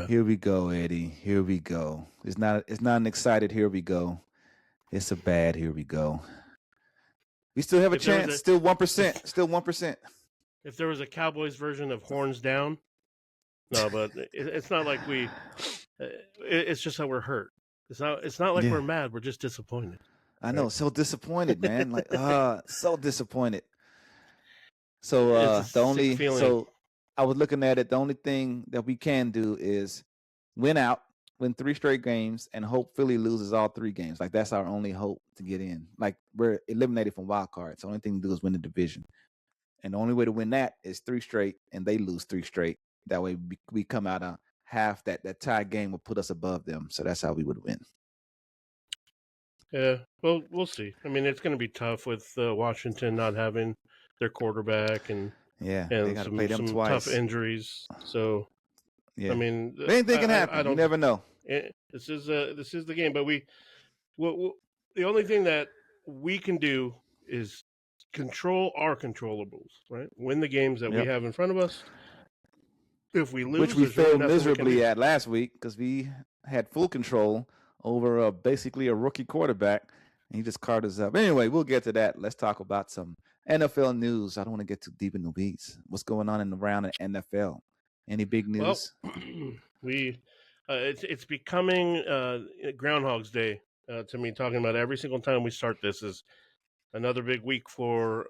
Here we go, Eddie. Here we go. It's not an excited here we go. It's a bad here we go. We still have a chance. Still 1%. Still 1%. If there was a Cowboys version of horns down, no, but it's not like we. It's just that we're hurt. It's not like we're mad. We're just disappointed. I know. So disappointed, man. Like, so disappointed. So I was looking at it. The only thing that we can do is win 3 straight games, and hope Philly loses all 3 games. Like, that's our only hope to get in. Like, we're eliminated from wild cards. The only thing to do is win the division. And the only way to win that is 3 straight, and they lose 3 straight. That way we come out of half that tie game will put us above them. So that's how we would win. Yeah, well, we'll see. I mean, it's going to be tough with Washington not having their quarterback and they got to play them twice. Tough injuries. So, I mean, anything can happen. You never know. This is the game, but the only thing that we can do is control our controllables, right? Win the games that we have in front of us. If we lose, which we failed miserably at last week because we had full control over basically a rookie quarterback, and he just carved us up. Anyway, we'll get to that. Let's talk about some NFL news. I don't want to get too deep in the weeds. What's going on in the round of NFL? Any big news? Well, it's becoming Groundhog's Day to me. Talking about every single time we start this is another big week for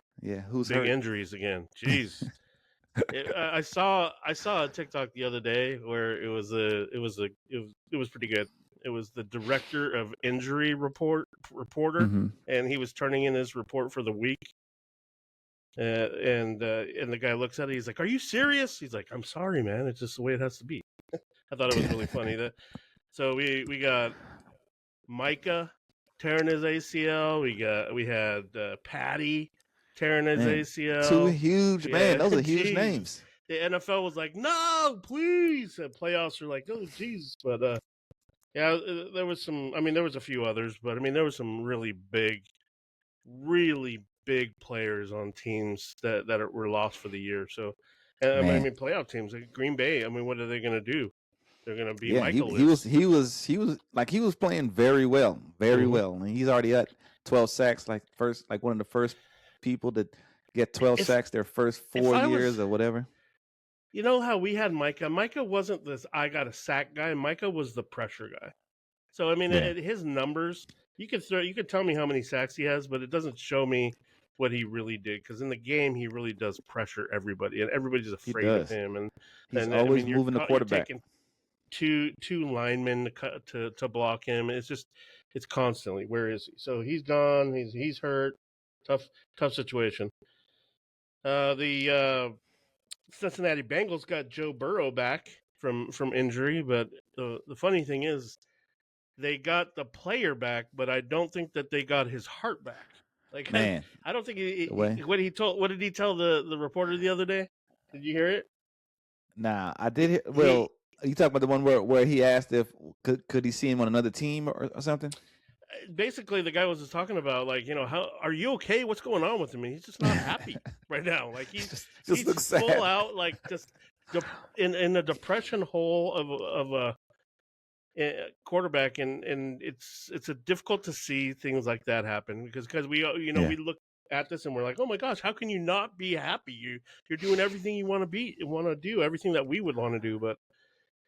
who's big hurt? Injuries again. Jeez. I saw a TikTok the other day where it was pretty good. It was the director of injury reporter, and he was turning in his report for the week. And the guy looks at it. He's like, "Are you serious?" He's like, "I'm sorry, man. It's just the way it has to be." I thought it was really funny. So we got Micah tearing his ACL. We had Patty tearing his ACL. 2 huge those are huge names. The NFL was like, "No, please." And playoffs are like, "Oh, Jesus." But there was some. I mean, there was a few others, but I mean, there was some really big players on teams that were lost for the year. So, I mean, playoff teams like Green Bay. I mean, what are they going to do? They're going to be Michael. He was playing very well, well. I mean, he's already at 12 sacks, like one of the first people to get 12 sacks their first 4 years or whatever. You know how we had Micah? Micah wasn't this I got a sack guy. Micah was the pressure guy. So I mean, his numbers, you could tell me how many sacks he has, but it doesn't show me what he really did, because in the game he really does pressure everybody, and everybody's afraid of him. And he's always moving the quarterback. Two linemen to block him. It's constantly, where is he? So he's gone. He's hurt. Tough situation. The Cincinnati Bengals got Joe Burrow back from injury, but the funny thing is they got the player back, but I don't think that they got his heart back. Like, man, I don't think what did he tell the reporter the other day? Did you hear it? Nah, I did hear. Well, you talking about the one where he asked if could he see him on another team or something? Basically, the guy was just talking about, like, how are you okay? What's going on with him? And he's just not happy right now. Like, he's looks full sad. out, like, just in a depression hole of a quarterback, and it's difficult to see things like that happen because we we look at this and we're like, oh my gosh, how can you not be happy? You're doing everything you want to do, everything that we would want to do, but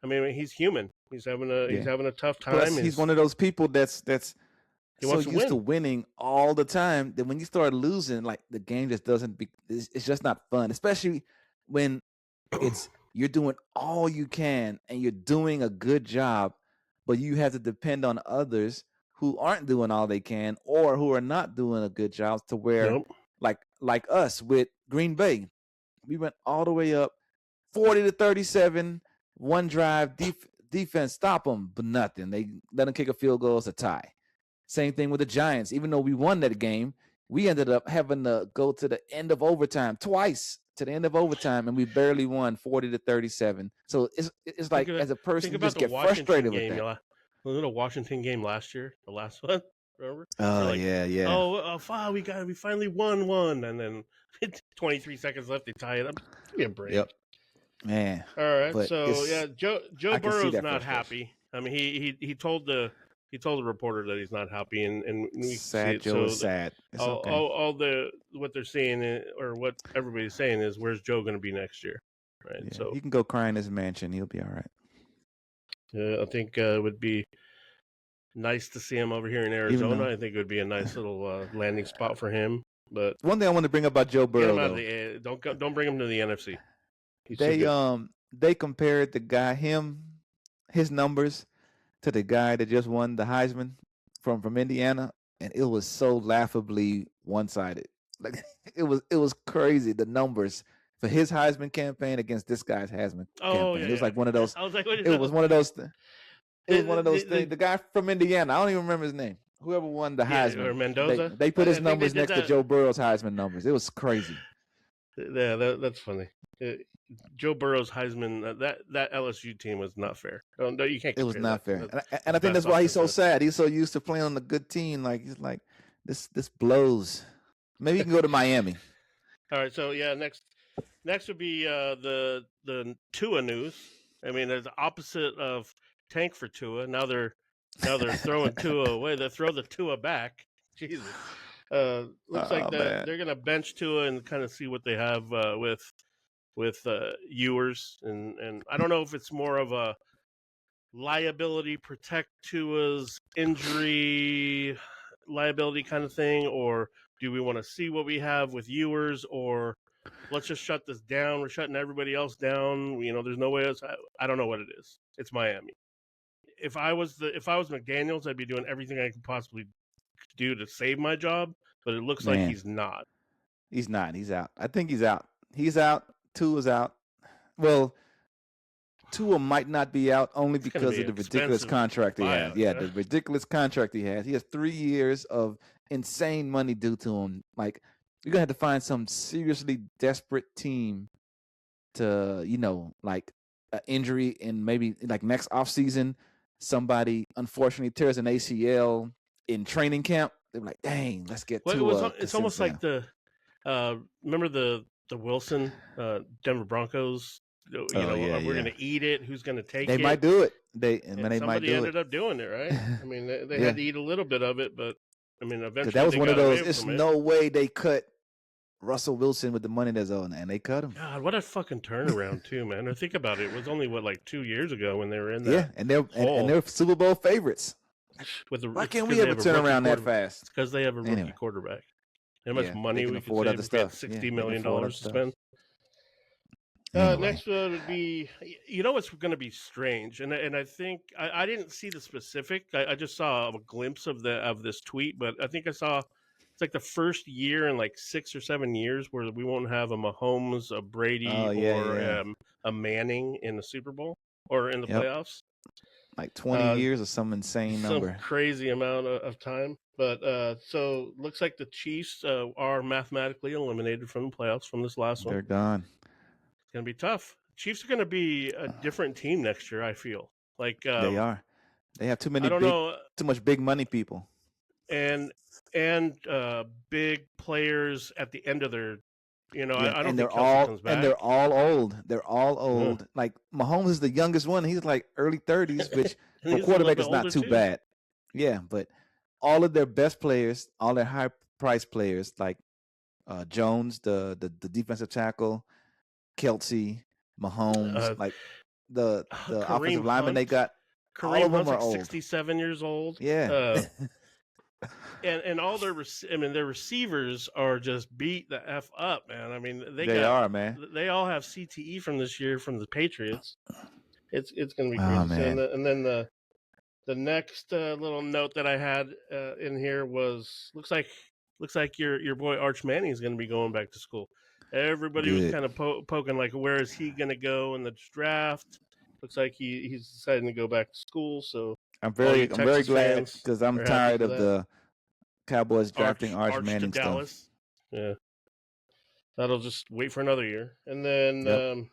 I mean, he's human. He's having a tough time. Plus, he's one of those people that's so used to winning all the time that when you start losing, like, the game just it's just not fun, especially when you're doing all you can and you're doing a good job, but you have to depend on others who aren't doing all they can or who are not doing a good job, to where like us with Green Bay, we went all the way up 40-37, one drive, defense stop them, but nothing. They let them kick a field goal, it's a tie. Same thing with the Giants. Even though we won that game, we ended up having to go to the end of overtime twice, and we barely won 40-37. So it's like, as a person, you just get frustrated with that. Was it a Washington game last year? The last one, remember? Oh, Oh, we finally won one, and then 23 seconds left, they tie it up. Give me a break. Yep. Man. All right. So yeah, Joe Burrow's not happy. I mean, he told the reporter that he's not happy, and we see it. Joe is sad. It's okay. All the what they're saying or what everybody's saying is, where's Joe going to be next year? Right. Yeah, so he can go cry in his mansion. He'll be all right. I think it would be nice to see him over here in Arizona. I think it would be a nice little landing spot for him. But one thing I want to bring up about Joe Burrow, don't bring him to the NFC. They compared the guy, his numbers to the guy that just won the Heisman from Indiana, and it was so laughably one-sided. Like it was crazy, the numbers for his Heisman campaign against this guy's Heisman campaign. Yeah, it was like one of those. I was like, it was one of those. It was one of those things. The guy from Indiana, I don't even remember his name. Whoever won the Heisman, or Mendoza. They put his numbers next to Joe Burrow's Heisman numbers. It was crazy. Yeah, that's funny. Joe Burrow's Heisman, that LSU team was not fair. No, you can't. It was not fair, and I think that's why he's so sad. He's so used to playing on a good team. Like he's like, this blows. Maybe he can go to Miami. All right, so yeah, next would be the Tua news. I mean, there's the opposite of tank for Tua. Now they're throwing Tua away. They throw the Tua back. Jesus. Looks like they're gonna bench Tua and kind of see what they have with Ewers, and I don't know if it's more of a liability protect Tua's injury liability kind of thing, or do we want to see what we have with Ewers, or let's just shut this down. We're shutting everybody else down. There's no way else. I don't know what it is. It's Miami. If I was McDaniels, I'd be doing everything I could possibly do to save my job, but it looks like he's not. He's not. He's out. I think he's out. He's out. Tua's out. Well, Tua might not be out only because of the ridiculous contract he has. Yeah, the ridiculous contract he has. He has 3 years of insane money due to him. Like, you're going to have to find some seriously desperate team to, like an injury and maybe like next offseason, somebody unfortunately tears an ACL in training camp. They're like, dang, let's get Tua. It's almost like remember the Wilson Denver Broncos. We're going to eat it. Who's going to take it? They might do it. Somebody ended up doing it, right? I mean, they had to eat a little bit of it, but I mean, eventually that was one of those. It's no way they cut Russell Wilson with the money that's on, and they cut him. God, what a fucking turnaround too, man! Or think about it. It was only like 2 years ago when they were in that. Yeah, and they're Super Bowl favorites. Why can't we ever turn around that fast? It's because they have a rookie quarterback. How much money we could save if we had $60 million to spend? Next would be, what's going to be strange, and I think I didn't see the specific. I just saw a glimpse of this tweet, but I think I saw it's like the first year in like 6 or 7 years where we won't have a Mahomes, a Brady, a Manning in the Super Bowl or in the playoffs. Like 20 years or some insane number. Some crazy amount of time. But so looks like the Chiefs are mathematically eliminated from the playoffs from this last one. They're gone. It's going to be tough. Chiefs are going to be a different team next year, I feel. Like they are. They have too much big money people. And big players at the end of their I don't think Kelsey comes back. And they're all old. They're all old. Yeah. Like Mahomes is the youngest one. He's like early 30s, which for a quarterback is not too bad. Yeah, but all of their best players, all their high price players, like Jones, the defensive tackle, Kelsey, Mahomes, like the offensive lineman they got. Kareem all of them are old. 67 years old. Yeah. And all their receivers are just beat the F up, man. I mean, they are, man. They all have CTE from this year from the Patriots. It's going to be crazy. Man. And then the next little note that I had in here was looks like your boy Arch Manning is going to be going back to school. Everybody was kind of poking like, where is he going to go in the draft? Looks like he's deciding to go back to school. So I'm very glad because I'm tired of the Cowboys drafting Arch Manning to Dallas. Yeah, that'll just wait for another year, and then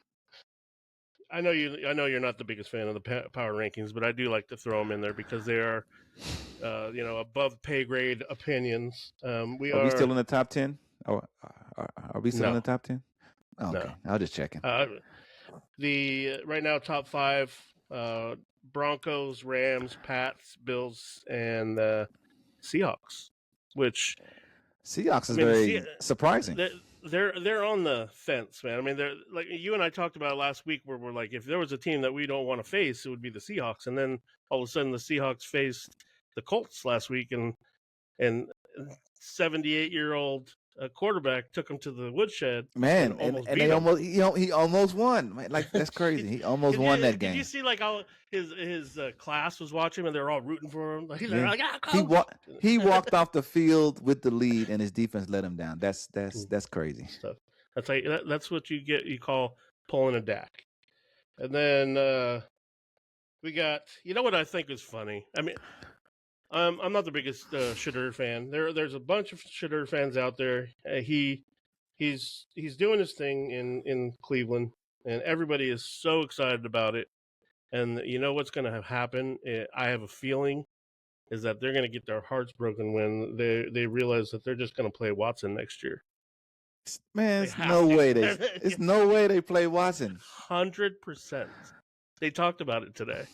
I know you're not the biggest fan of the power rankings, but I do like to throw them in there because they are, above pay grade opinions. Are we still in the top 10? Are we still in the top 10? Oh, okay, no. I'll just check in. the right now top 5: Broncos, Rams, Pats, Bills, and Seahawks. Which Seahawks is very surprising. They're on the fence, man. I mean, they're like you and I talked about last week, where we're like, if there was a team that we don't want to face, it would be the Seahawks. And then all of a sudden, the Seahawks faced the Colts last week, and 78-year-old quarterback took them to the woodshed. Man, and they he almost won. Man, like that's crazy. He almost won that game. Did you see like how his class was watching him and they were all rooting for him? Like, like he walked off the field with the lead and his defense let him down. That's crazy stuff. That's what you get. You call pulling a Dak. And then we got, you know what I think is funny? I mean, I'm not the biggest Shedeur fan. There's a bunch of Shedeur fans out there. He's doing his thing in Cleveland, and everybody is so excited about it. And you know what's going to happen? I have a feeling is that they're going to get their hearts broken when they realize that they're just going to play Watson next year. Man, there's no way they play Watson. 100%. They talked about it today.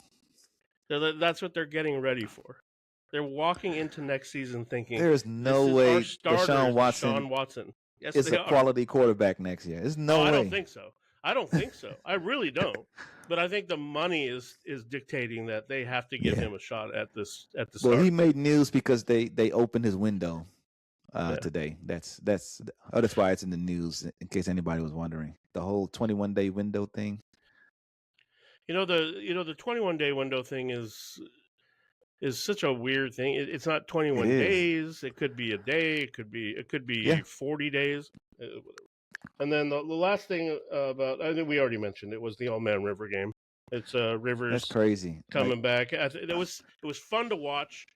That's what they're getting ready for. They're walking into next season thinking there is no way Deshaun Watson yes, is a quality quarterback next year. There's no way. I don't think so. I really don't. But I think the money is dictating that they have to give him a shot at the start. Well, he made news because they opened his window today. That's why it's in the news, in case anybody was wondering. The whole 21-day window thing. The 21-day window thing is such a weird thing. It's not 21 days. It could be a day. It could be 40 days. And then the last thing about, I think we already mentioned it, was the All Man River game. It's Rivers. That's crazy. Coming back. It was fun to watch.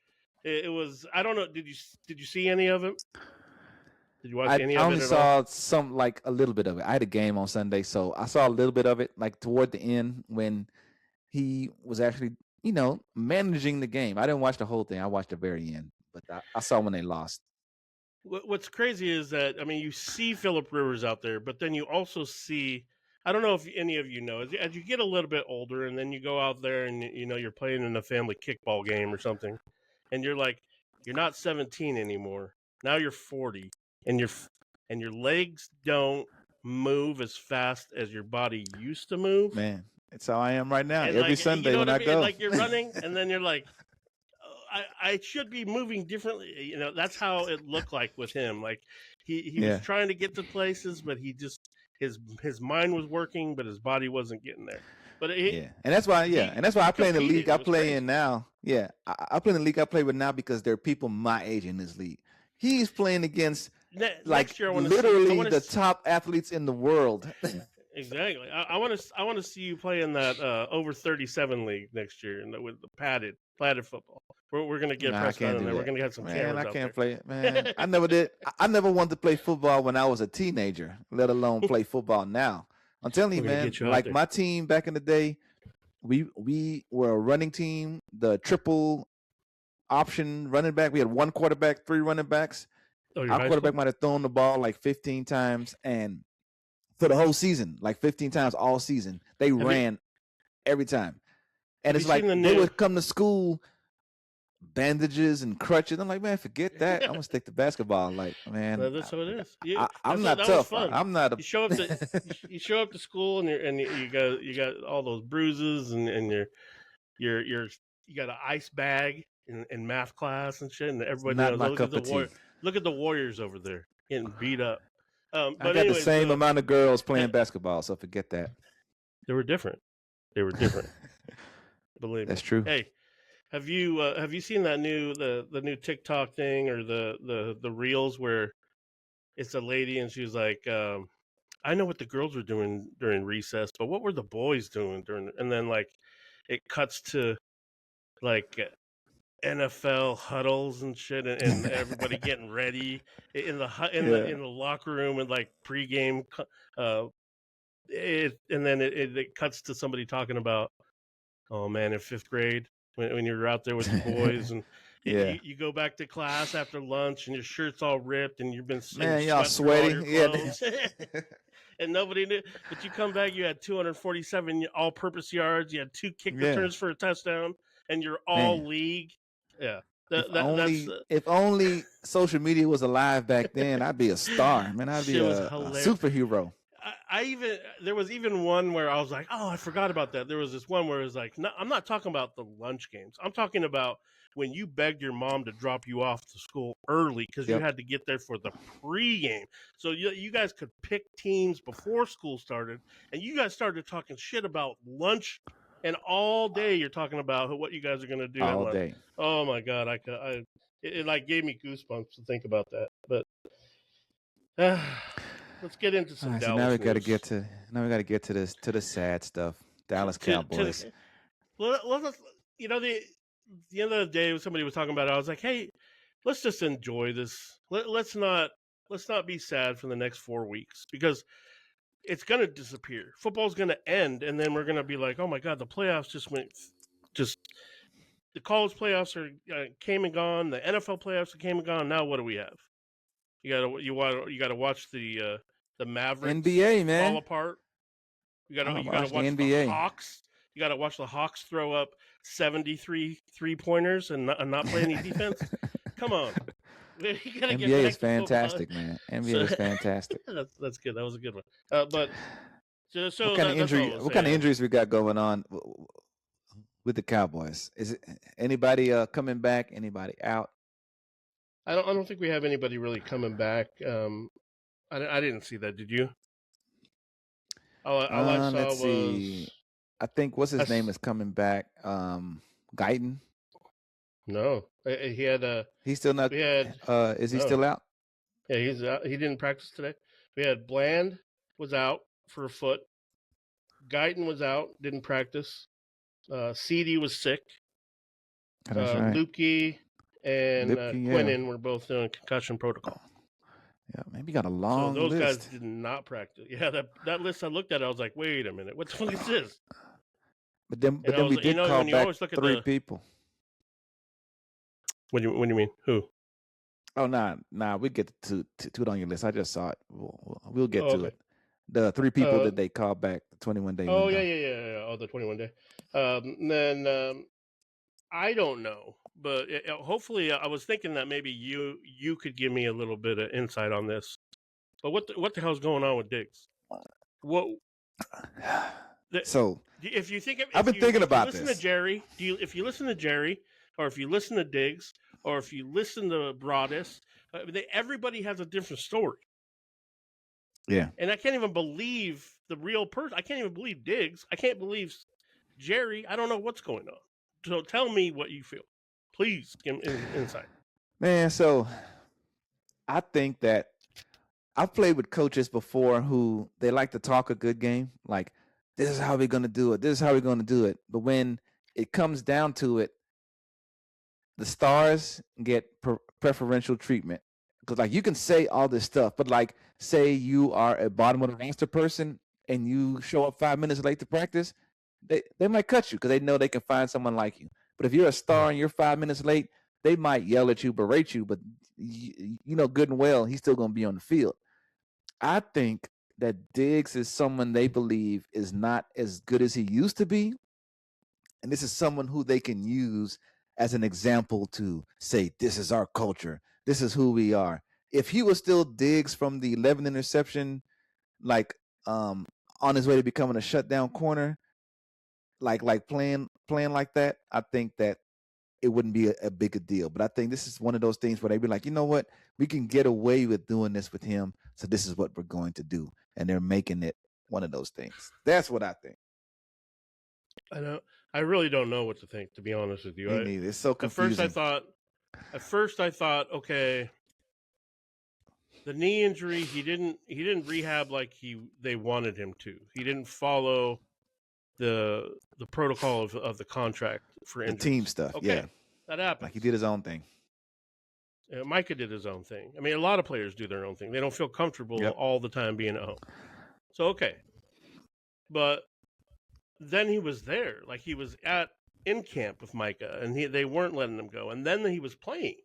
It was. I don't know. Did you see any of it? Did you watch any of it? I only saw some, like a little bit of it. I had a game on Sunday, so I saw a little bit of it, like toward the end when he was actually, managing the game. I didn't watch the whole thing. I watched the very end, but I saw when they lost. What's crazy is that, I mean, you see Phillip Rivers out there, but then you also see, I don't know if any of you know, as you get a little bit older and then you go out there and, you're playing in a family kickball game or something, and you're like, you're not 17 anymore. Now you're 40, and your legs don't move as fast as your body used to move. Man, it's how I am right now. And every Sunday when I go. Like you're running, and then you're like, I should be moving differently. That's how it looked like with him. Like he was trying to get to places, but he just his mind was working, but his body wasn't getting there. But and that's why I play in the league I play in now. Yeah, I play in the league I play with now because there are people my age in this league. He's playing against literally the top athletes in the world. Exactly. I want to see you play in that over 37 league next year, with the padded football. We're gonna get Prescott in there. We're gonna get some cameras. Man, I can't play it, man. I never did. I never wanted to play football when I was a teenager, let alone play football now. I'm telling you, man. Like my team back in the day, we were a running team, the triple option running back. We had one quarterback, 3 running backs. Our quarterback might have thrown the ball like 15 times, and for the whole season, like 15 times all season, they ran every time. And it's like they would come to school, bandages and crutches. I'm like, man, forget that. I'm gonna stick to basketball. Like, man, that's what it is. I'm not tough. I'm not. You show up to school and you got all those bruises and you got an ice bag in math class and shit, and everybody knows. Look at the Warriors over there getting beat up. But I got the same amount of girls playing basketball, so forget that. They were different. Believe me. That's true. Hey, have you seen that the new TikTok thing or the reels where it's a lady and she's like, I know what the girls were doing during recess, but what were the boys doing and then like it cuts to like NFL huddles and shit, and everybody getting ready in the locker room and like pregame. And then it cuts to somebody talking about, oh man, in 5th grade when you're out there with the boys and you go back to class after lunch and your shirt's all ripped and you've been y'all sweating. and nobody knew. But you come back, you had 247 all-purpose yards, you had 2 kick returns for a touchdown, and you're all league. Yeah, if only social media was alive back then, I'd be a star, man. I'd be a superhero. There was even one where I was like, oh, I forgot about that. There was this one where it was like, no, I'm not talking about the lunch games. I'm talking about when you begged your mom to drop you off to school early because you had to get there for the pregame. So you guys could pick teams before school started, and you guys started talking shit about lunch, and all day you're talking about what you guys are going to do all at lunch. Day. Oh my God, it like gave me goosebumps to think about that. But let's get into some Dallas. So now we got to get to the sad stuff. Dallas Cowboys. The end of the day, when somebody was talking about it, I was like, hey, let's just enjoy this. Let's not be sad for the next 4 weeks because it's going to disappear. Football's going to end, and then we're going to be like, oh my God, the playoffs the college playoffs came and gone. The NFL playoffs came and gone. Now what do we have? You gotta watch the Mavericks NBA, man, fall apart. You gotta watch the NBA. The Hawks. You gotta watch the Hawks throw up 73 3-pointers and not play any defense. Come on, NBA is fantastic, man. NBA is fantastic. That's good. That was a good one. But what kind of injuries we got going on with the Cowboys? Is it anybody coming back? Anybody out? I don't think we have anybody really coming back. I didn't see that. Did you? All I saw let's see. I think what's his name is coming back. Guyton. No, he had He's still not. Is he still out? Yeah, he's out. He didn't practice today. We had Bland was out for a foot. Guyton was out, didn't practice. CD was sick. That's right. Lukey and Quinnen were both in concussion protocol. Yeah, maybe got a long list. So those guys did not practice. Yeah, that list I looked at, I was like, wait a minute, what the fuck is this? But then we did call back 3 people. What do you mean? Who? Oh, nah. We get to it on your list. I just saw it. We'll get to it. The 3 people that they called back the 21-day window. Oh yeah. Oh, the 21-day. Then I don't know, but hopefully I was thinking that maybe you could give me a little bit of insight on this. But what the hell's going on with Diggs? What? So if you think I've been thinking about this. If you listen to Jerry, or if you listen to Diggs, or if you listen to Broadus, everybody has a different story. Yeah. And I can't even believe the real person. I can't even believe Diggs. I can't believe Jerry. I don't know what's going on. So tell me what you feel. Please give me insight. Man, so I think that I've played with coaches before who they like to talk a good game. Like, this is how we're going to do it. This is how we're going to do it. But when it comes down to it, the stars get preferential treatment. Because, like, you can say all this stuff, but, like, say you are a bottom of the roster person and you show up 5 minutes late to practice, they might cut you because they know they can find someone like you. But if you're a star and you're 5 minutes late, they might yell at you, berate you, but you know good and well he's still going to be on the field. I think that Diggs is someone they believe is not as good as he used to be. And this is someone who they can use as an example to say, this is our culture. This is who we are. If he was still Diggs from the 11 interception, like on his way to becoming a shutdown corner, like playing like that, I think that it wouldn't be a bigger deal. But I think this is one of those things where they'd be like, you know what? We can get away with doing this with him. So this is what we're going to do. And they're making it one of those things. That's what I think. I know. I really don't know what to think, to be honest with you. Me neither. It's so confusing. At first I thought, okay, the knee injury, he didn't rehab like they wanted him to. He didn't follow the protocol of the contract for injuries. The team stuff. Okay, yeah. That happened. Like he did his own thing. Micah did his own thing. I mean, a lot of players do their own thing. They don't feel comfortable all the time being at home. So, okay. But then he was there. Like, he was in camp with Micah, and they weren't letting him go. And then he was playing.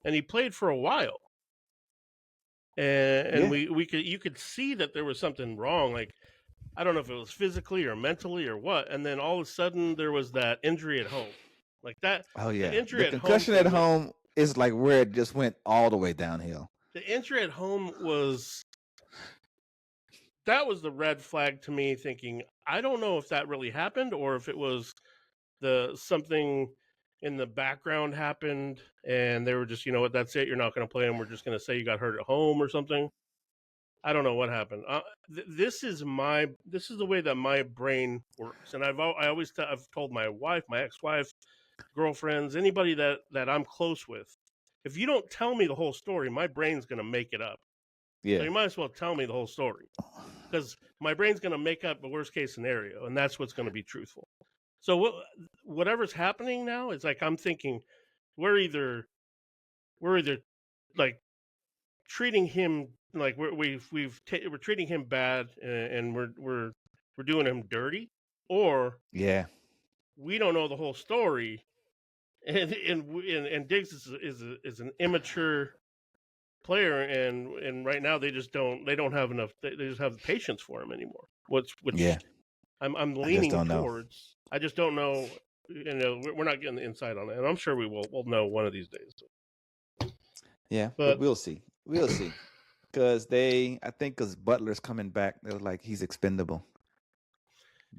And he played for a while. and you could see that there was something wrong. Like, I don't know if it was physically or mentally or what. And then all of a sudden there was that injury at home, like that. Oh yeah, the injury the at concussion home at home is like where it just went all the way downhill. The injury at home was the red flag to me, thinking, I don't know if that really happened or if it was something in the background happened and they were just, you know what, that's it, you're not going to play and we're just going to say you got hurt at home or something. I don't know what happened. This is the way that my brain works, and I've told my wife, my ex-wife, girlfriends, anybody that I'm close with, if you don't tell me the whole story, my brain's going to make it up. Yeah. So you might as well tell me the whole story, because my brain's going to make up the worst case scenario, and that's what's going to be truthful. So whatever's happening now is like, I'm thinking we're either like treating him like we're treating him bad, and we're doing him dirty, or we don't know the whole story, and Diggs is an immature player, and right now they just don't have enough. They just have patience for him anymore. Which I'm leaning towards. I just don't know. You know, we're not getting the insight on it, and I'm sure we'll know one of these days. Yeah, but we'll see. We'll see. Because because Butler's coming back, they're like, he's expendable.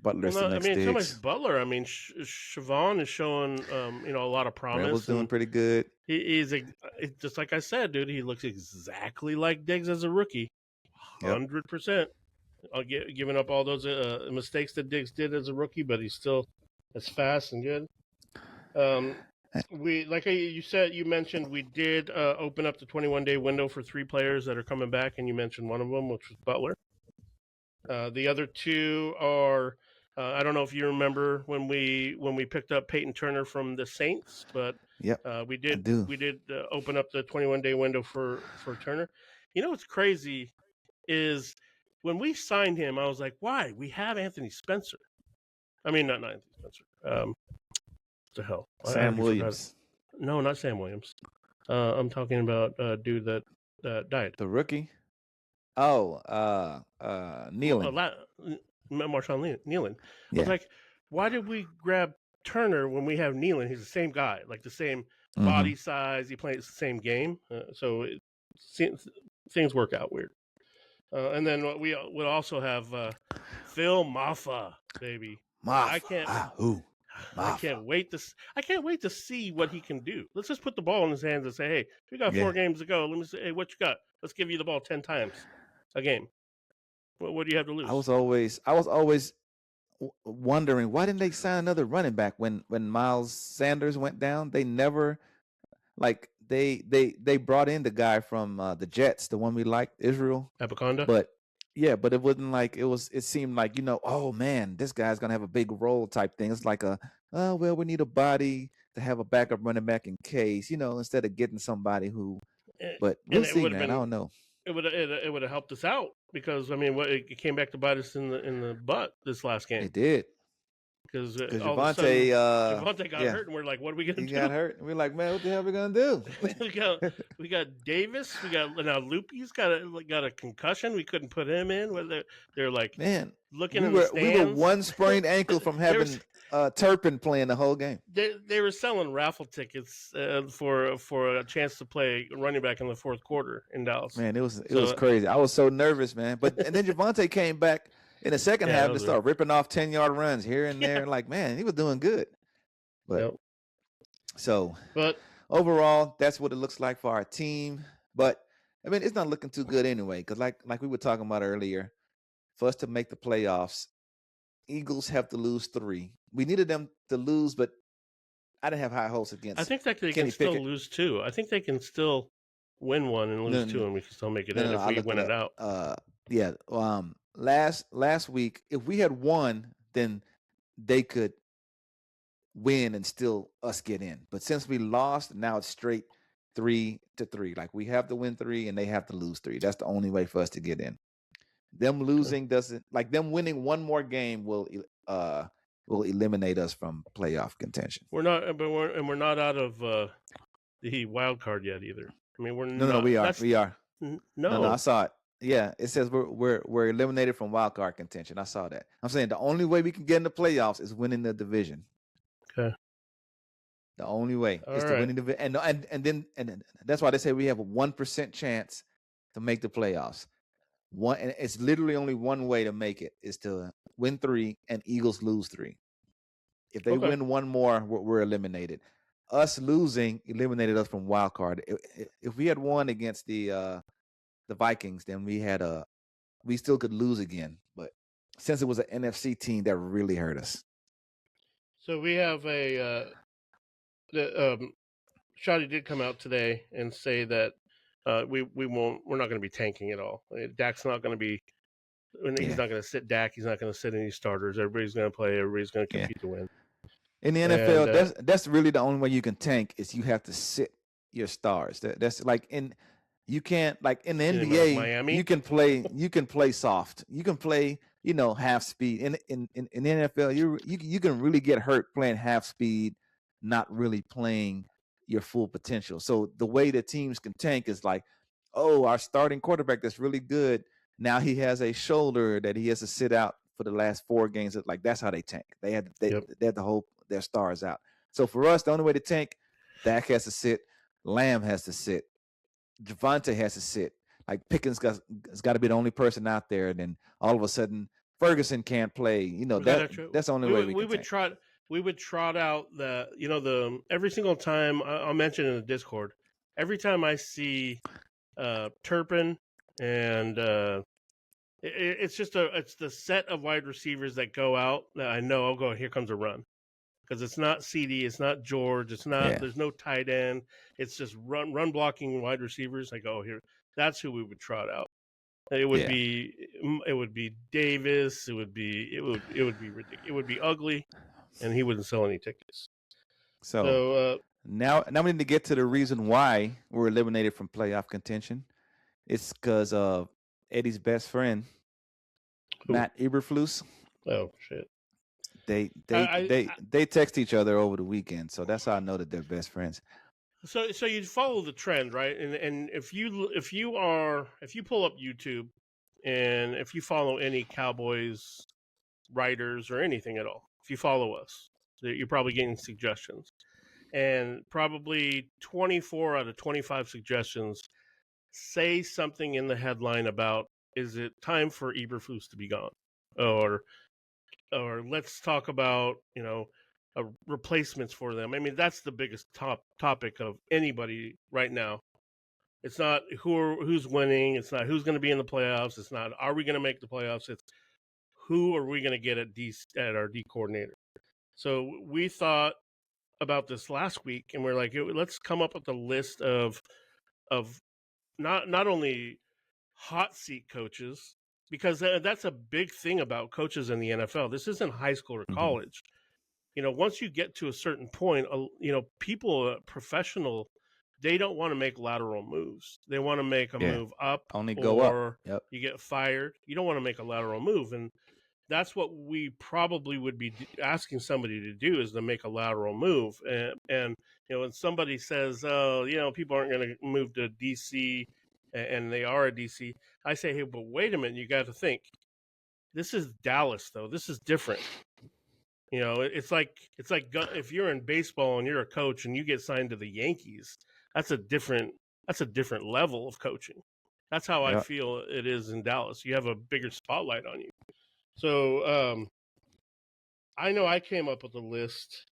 Butler's the next Diggs. So much Butler. I mean, Siobhan is showing, a lot of promise. Rebel's doing pretty good. He's just like I said, dude. He looks exactly like Diggs as a rookie, 100%. Giving up all those mistakes that Diggs did as a rookie, but he's still as fast and good. You mentioned, we did open up the 21-day window for 3 players that are coming back, and you mentioned one of them, which was Butler. The other 2 are, I don't know if you remember when we picked up Peyton Turner from the Saints, but we did open up the 21-day window for Turner. You know what's crazy is when we signed him, I was like, why? We have Anthony Spencer. I mean, not Anthony Spencer. What the hell? Sam Williams. No, not Sam Williams. I'm talking about a dude that died. The rookie? Oh, Nealon. Marshawn Nealon. I was like, why did we grab Turner when we have Nealon? He's the same guy, like the same body size. He plays the same game. So things work out weird. And then we would also have Phil Maffa, baby. Maffa. I can't wait to see what he can do. Let's just put the ball in his hands and say, hey, we got 4 games to go. Let me say, hey, what you got? Let's give you the ball 10 times a game. What do you have to lose? I was always wondering, why didn't they sign another running back when Miles Sanders went down? They never, like, they brought in the guy from the Jets, the one we liked, Israel Abaconda. But it wasn't like it seemed like, oh man, this guy's gonna have a big role type thing. It's like we need a body to have a backup running back in case, instead of getting somebody who. But we'll see, man. I don't know. It would have helped us out, because I mean, it came back to bite us in the butt this last game. It did. Because Javonte got hurt, and we're like, what are we going to do? He got hurt, and we're like, man, what the hell are we going to do? we got Davis. We got now Loopy's got a concussion. We couldn't put him in. They're like, man, looking in the stands. We were one sprained ankle from having Turpin playing the whole game. They were selling raffle tickets for a chance to play running back in the 4th quarter in Dallas. Man, it was crazy. I was so nervous, man. And then Javonte came back in the second half to start ripping off 10-yard runs here and there. Like, man, he was doing good. But but overall, that's what it looks like for our team. But I mean, it's not looking too good anyway, because like we were talking about earlier, for us to make the playoffs, Eagles have to lose 3. We needed them to lose, but I didn't have high hopes against. I think that they can still lose 2. I think they can still win 1 and lose 2, and we can still make it in if we win it out. Last week, if we had won, then they could win and still us get in. But since we lost, now it's straight 3-3. Like, we have to win 3 and they have to lose 3. That's the only way for us to get in. Them losing doesn't, like, them winning one more game will eliminate us from playoff contention. We're not out of the wild card yet either. I mean, we are. No, I saw it. Yeah, it says we're eliminated from wild card contention. I saw that. I'm saying the only way we can get in the playoffs is winning the division. Okay. The only way is to win the division, and then that's why they say we have a 1% chance to make the playoffs. And it's literally only one way to make it is to win 3 and Eagles lose 3. If they win one more, we're eliminated. Us losing eliminated us from wild card. If we had won against the Vikings, then we still could lose again. But since it was an NFC team, that really hurt us. So we have Shotty did come out today and say that we're not going to be tanking at all. Dak's not going to be. He's not going to sit Dak. He's not going to sit any starters. Everybody's going to play. Everybody's going to compete to win. In the NFL, that's really the only way you can tank is you have to sit your stars. That's like you can't like in the NBA. Miami? You can play soft. You can play half speed. In the NFL, you can really get hurt playing half speed, not really playing your full potential. So the way that teams can tank is like, oh, our starting quarterback that's really good. Now he has a shoulder that he has to sit out for the last 4 games. Like that's how they tank. They had to hold their stars out. So for us, the only way to tank, Dak has to sit, Lamb has to sit, Javonte has to sit. Like Pickens has got to be the only person out there, and then all of a sudden Ferguson can't play. That's the only way we would tank. We would trot out the every single time I'll mention in the Discord. Every time I see Turpin and it's the set of wide receivers that go out that I know I'll go, here comes a run. Because it's not CD, it's not George, it's not there's no tight end. It's just run blocking wide receivers. I go, here, that's who we would trot out. It would be Davis, it would be ridiculous. It would be ugly, and he wouldn't sell any tickets. So now we need to get to the reason why we're eliminated from playoff contention. It's because of Eddie's best friend, Matt Eberflus. Oh shit! They text each other over the weekend, so that's how I know that they're best friends. So you follow the trend, right? And if you pull up YouTube, and if you follow any Cowboys writers or anything at all, if you follow us, you're probably getting suggestions, and probably 24 out of 25 suggestions say something in the headline about, is it time for Eberflus to be gone, or let's talk about replacements for them. I mean, that's the biggest topic of anybody right now. It's not who's winning. It's not who's going to be in the playoffs. It's not are we going to make the playoffs. It's who are we going to get at our D coordinator. So we thought about this last week, and we're like, let's come up with a list of not only hot seat coaches, because that's a big thing about coaches in the NFL. This isn't high school or college. Once you get to a certain point, people, professional, they don't want to make lateral moves. They want to make a move up, only go up. Yep. You get fired. You don't want to make a lateral move, and that's what we probably would be asking somebody to do, is to make a lateral move. And when somebody says, "Oh, people aren't going to move to DC," and they are a DC, I say, "Hey, but wait a minute, you got to think. This is Dallas, though. This is different." It's like if you're in baseball and you're a coach and you get signed to the Yankees, that's a different level of coaching. That's how I feel it is in Dallas. You have a bigger spotlight on you. So I know I came up with a list.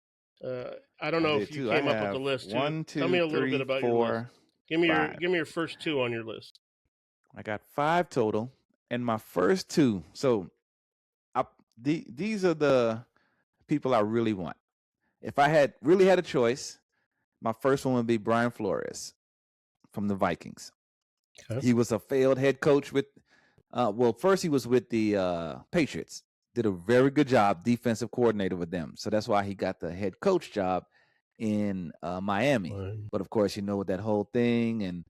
I don't know if you came up with the list too. 1, 2, Tell me a little 3, bit about 4, your list. Give me 5. your first 2 on your list. I got 5 total, and my first 2. So these are the people I really want. If I had a choice, my first one would be Brian Flores from the Vikings. Okay. He was a failed head coach with first he was with the Patriots. Did a very good job, defensive coordinator with them. So that's why he got the head coach job in Miami. Right. But of course, with that whole thing, and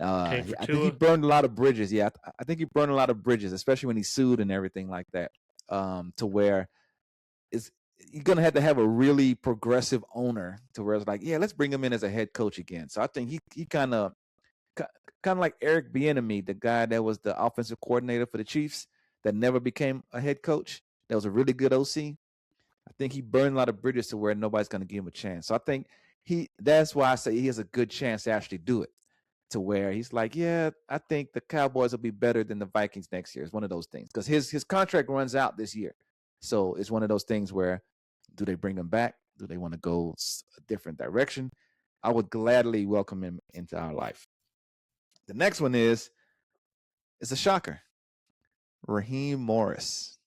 I think he burned a lot of bridges. Yeah, I think he burned a lot of bridges, especially when he sued and everything like that. To where you're going to have a really progressive owner to where it's like, yeah, let's bring him in as a head coach again. So I think he kind of kind of like Eric Bieniemy, the guy that was the offensive coordinator for the Chiefs that never became a head coach. That was a really good OC. I think he burned a lot of bridges to where nobody's going to give him a chance. So I think that's why I say he has a good chance to actually do it, to where he's like, yeah, I think the Cowboys will be better than the Vikings next year. It's one of those things because his contract runs out this year. So it's one of those things where, do they bring him back? Do they want to go a different direction? I would gladly welcome him into our life. The next one is a shocker. Raheem Morris.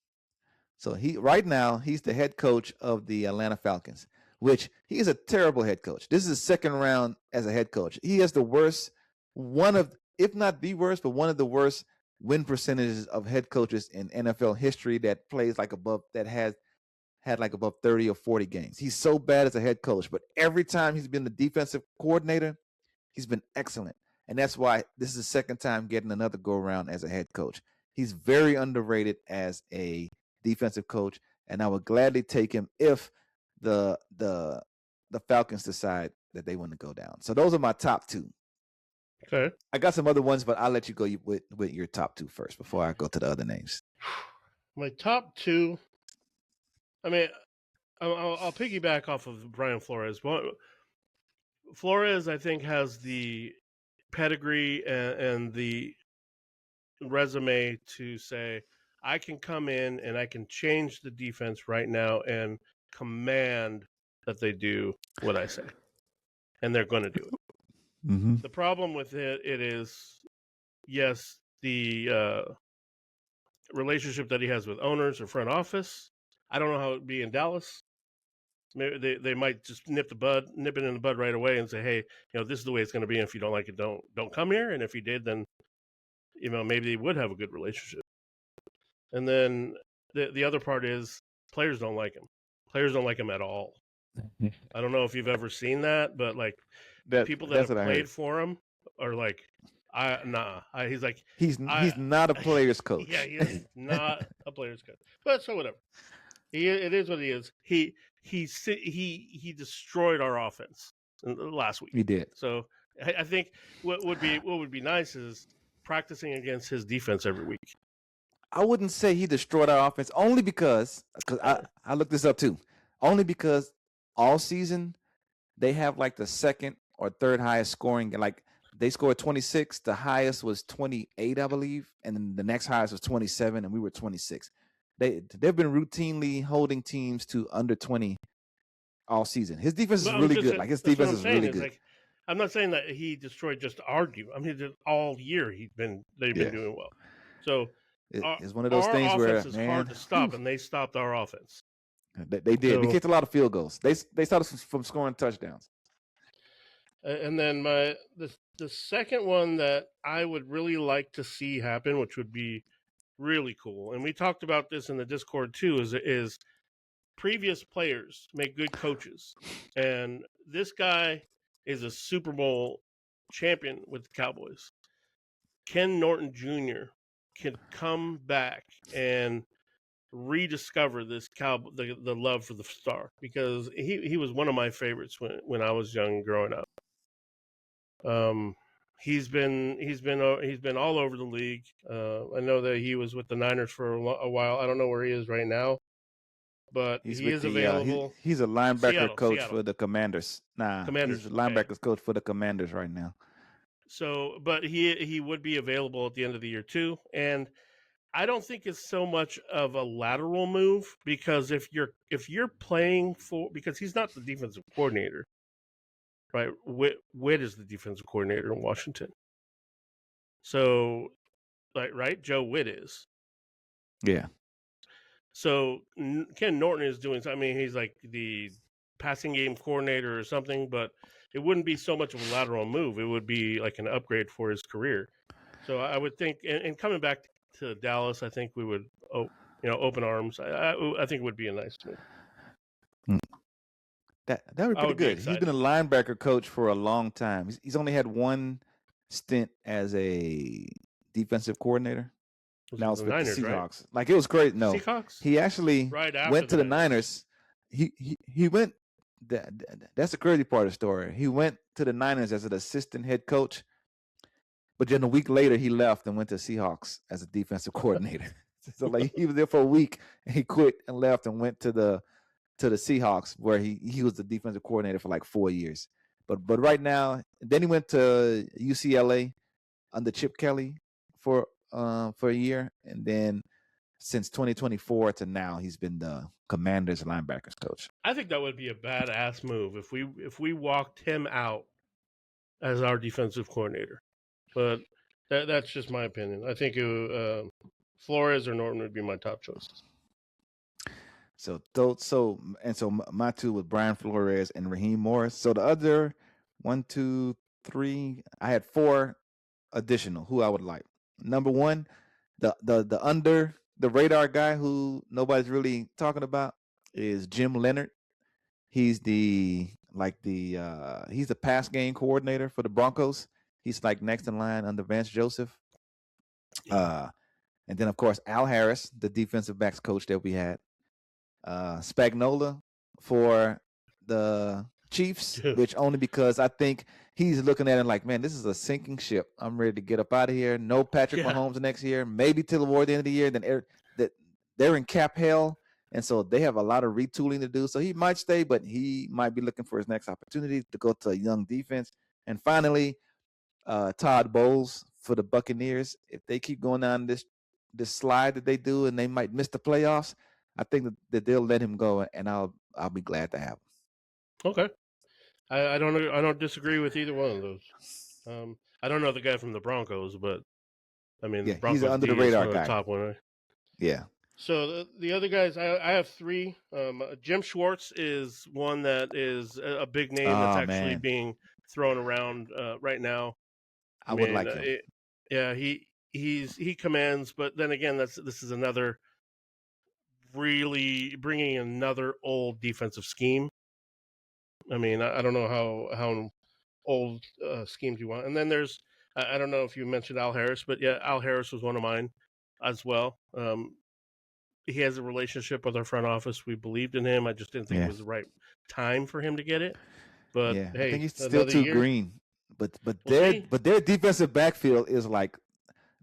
So right now he's the head coach of the Atlanta Falcons, which he is a terrible head coach. This is his second round as a head coach. He has the worst, if not the worst, but one of the worst win percentages of head coaches in NFL history that plays like above, that has had like above 30 or 40 games. He's so bad as a head coach, but every time he's been the defensive coordinator, he's been excellent. And that's why this is the second time getting another go around as a head coach. He's very underrated as a defensive coach, and I would gladly take him if the Falcons decide that they want to go down. So those are my top two. Okay. I got some other ones, but I'll let you go with your top two first before I go to the other names. My top two, I mean, I'll piggyback off of Brian Flores. Flores, I think, has the pedigree and the resume to say, I can come in and I can change the defense right now and command that they do what I say. And they're going to do it. Mm-hmm. The problem with it is, yes, the relationship that he has with owners or front office. I don't know how it would be in Dallas. Maybe they might just nip it in the bud right away and say, hey, this is the way it's going to be. And if you don't like it, don't come here. And if you did, then, maybe they would have a good relationship. And then the other part is players don't like him. Players don't like him at all. I don't know if you've ever seen that, but people that have played for him are like, he's like, he's not a player's coach. Yeah, he is not a player's coach. But so whatever. It is what he is. He destroyed our offense last week. He did. So I think what would be nice is practicing against his defense every week. I wouldn't say he destroyed our offense, only because I looked this up too. Only because all season they have like the second or third highest scoring. Like they scored 26, the highest was 28, I believe, and then the next highest was 27, and we were 26. They've been routinely holding teams to under 20 all season. His defense is really good. His defense is really good. I'm not saying that he destroyed just our defense. I mean, all year they've been doing well. So it's one of those things where it's hard to stop, and they stopped our offense. They did. So, we kicked a lot of field goals. They stopped us from scoring touchdowns. And then the second one that I would really like to see happen, which would be really cool, and we talked about this in the Discord too, is previous players make good coaches, and this guy is a Super Bowl champion with the Cowboys. Ken Norton Jr. can come back and rediscover this the love for the star, because he was one of my favorites when I was young growing up. He's been all over the league. I know that he was with the Niners for a while. I don't know where he is right now, but he is available. He's a linebacker coach for the Commanders. He's a linebackers coach for the Commanders right now. So, but he would be available at the end of the year too, and I don't think it's so much of a lateral move, because if you're playing for, because he's not the defensive coordinator, right? Witt is the defensive coordinator in Washington. So, right, Joe Witt is. Yeah. So Ken Norton is doing. I mean, he's like the passing game coordinator or something, but it wouldn't be so much of a lateral move. It would be like an upgrade for his career. So I would think, and coming back to Dallas, I think we would, open arms. I think it would be a nice move. That would be pretty good. He's been a linebacker coach for a long time. He's only had one stint as a defensive coordinator. Now it's with the Seahawks. Right? It was great. No, Seahawks? He actually went to the Niners. He went. That's the crazy part of the story. He went to the Niners as an assistant head coach. But then a week later, he left and went to Seahawks as a defensive coordinator. So like he was there for a week and he quit and left and went to the Seahawks where he was the defensive coordinator for like 4 years. But right now, then he went to UCLA under Chip Kelly for a year, and then since 2024 to now, he's been the Commanders linebackers coach. I think that would be a badass move if we walked him out as our defensive coordinator. But that's just my opinion. I think Flores or Norton would be my top choices. So my two with Brian Flores and Raheem Morris. So the other 1, 2, 3, I had 4 additional who I would like. Number 1, the under the radar guy who nobody's really talking about is Jim Leonard. He's the pass game coordinator for the Broncos. He's like next in line under Vance Joseph. And then of course Al Harris, the defensive backs coach that we had. Spagnuolo for the Chiefs, which only because I think he's looking at it like, man, this is a sinking ship. I'm ready to get up out of here. No Patrick Mahomes next year, maybe till toward the end of the year. Then they're in cap hell, and so they have a lot of retooling to do. So he might stay, but he might be looking for his next opportunity to go to a young defense. And finally, Todd Bowles for the Buccaneers. If they keep going down this slide that they do, and they might miss the playoffs, I think that they'll let him go, and I'll be glad to have him. Okay, I don't disagree with either one of those. I don't know the guy from the Broncos, but I mean, the Broncos he's under the radar guy. Top one, right? Yeah. So the other guys, I have 3. Jim Schwartz is one that is a big name that's actually being thrown around right now. I would like him. He commands, but then again, this is another really bringing another old defensive scheme. I mean, I don't know how old schemes you want. And then there's, I don't know if you mentioned Al Harris, but yeah, Al Harris was one of mine as well. He has a relationship with our front office. We believed in him. I just didn't think it was the right time for him to get it. But hey, I think he's still too green. But their defensive backfield is like,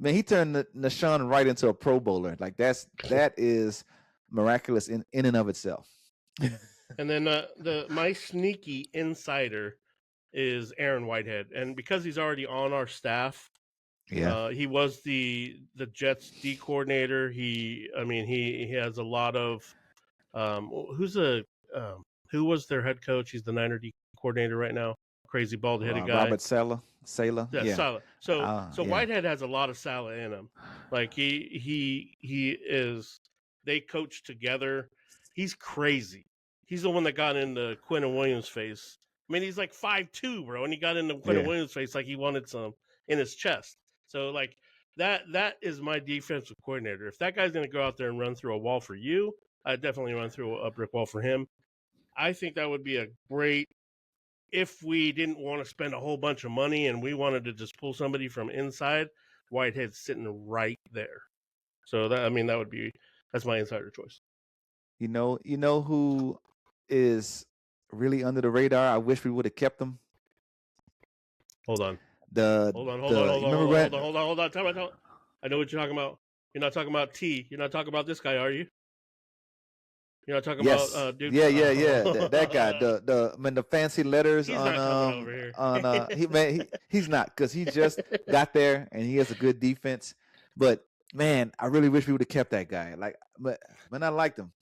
man, he turned Nashawn Wright into a Pro Bowler. Like that is miraculous in and of itself. And then my sneaky insider is Aaron Whitehead, and because he's already on our staff, he was the Jets D coordinator. He has a lot of who was their head coach? He's the Niner D coordinator right now. Crazy bald headed guy, Robert Saleh. Yeah, Saleh. So Whitehead has a lot of Saleh in him. Like he is. They coach together. He's crazy. He's the one that got into Quentin Williams' face. I mean, he's like 5'2", bro, and he got into Quentin Williams' face like he wanted some in his chest. So like that is my defensive coordinator. If that guy's going to go out there and run through a wall for you, I'd definitely run through a brick wall for him. I think that would be a great, if we didn't want to spend a whole bunch of money and we wanted to just pull somebody from inside, Whitehead's sitting right there. So that's my insider choice. You know who is really under the radar? I wish we would have kept him. Hold on. Hold on. Tell me. I know what you're talking about. You're not talking about T. You're not talking about this guy, are you? You're not talking about dude. Yeah. That guy. The fancy letters he's on not coming over here. He's not, because he just got there and he has a good defense. But man, I really wish we would have kept that guy. But I liked him.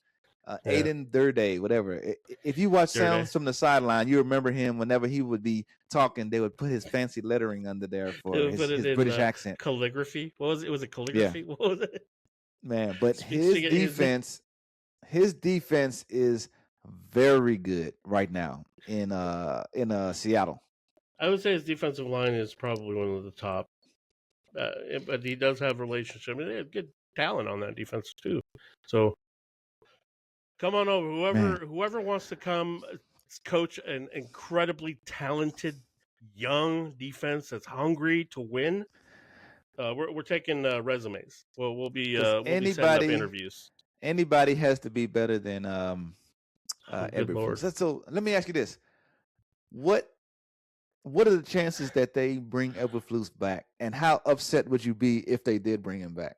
Aiden Durday, whatever. If you watch Sounds from the Sideline, you remember him whenever he would be talking, they would put his fancy lettering under there for his British accent. Calligraphy. What was it? Was it calligraphy? Yeah. What was it? Man, but his defense is very good right now in Seattle. I would say his defensive line is probably one of the top. But he does have relationship. I mean, they have good talent on that defense too. So come on over. Whoever wants to come coach an incredibly talented young defense that's hungry to win, we're taking resumes. We'll be setting up interviews. Anybody has to be better than Eberflus. So let me ask you this: what what are the chances that they bring Eberflus back, and how upset would you be if they did bring him back?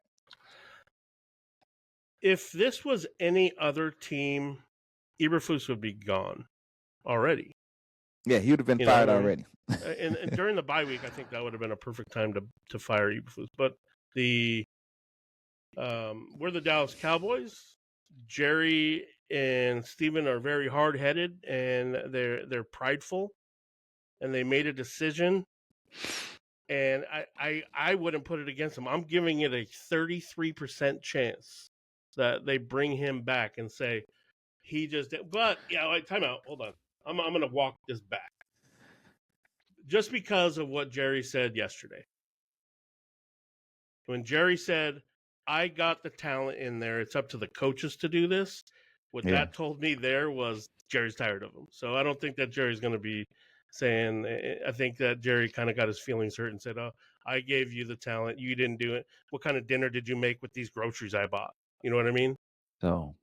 If this was any other team, Eberflus would be gone already. Yeah, he would have been fired already. and during the bye week, I think that would have been a perfect time to fire Eberflus. But we're the Dallas Cowboys. Jerry and Steven are very hard-headed, and they're prideful, and they made a decision. And I wouldn't put it against them. I'm giving it a 33% chance that they bring him back and say he just did. But yeah, time out. Hold on. I'm going to walk this back. Just because of what Jerry said yesterday. When Jerry said, I got the talent in there, it's up to the coaches to do this. What that told me there was Jerry's tired of him. So I don't think that Jerry's going to be saying, I think that Jerry kind of got his feelings hurt and said, oh, I gave you the talent. You didn't do it. What kind of dinner did you make with these groceries I bought? You know what I mean? So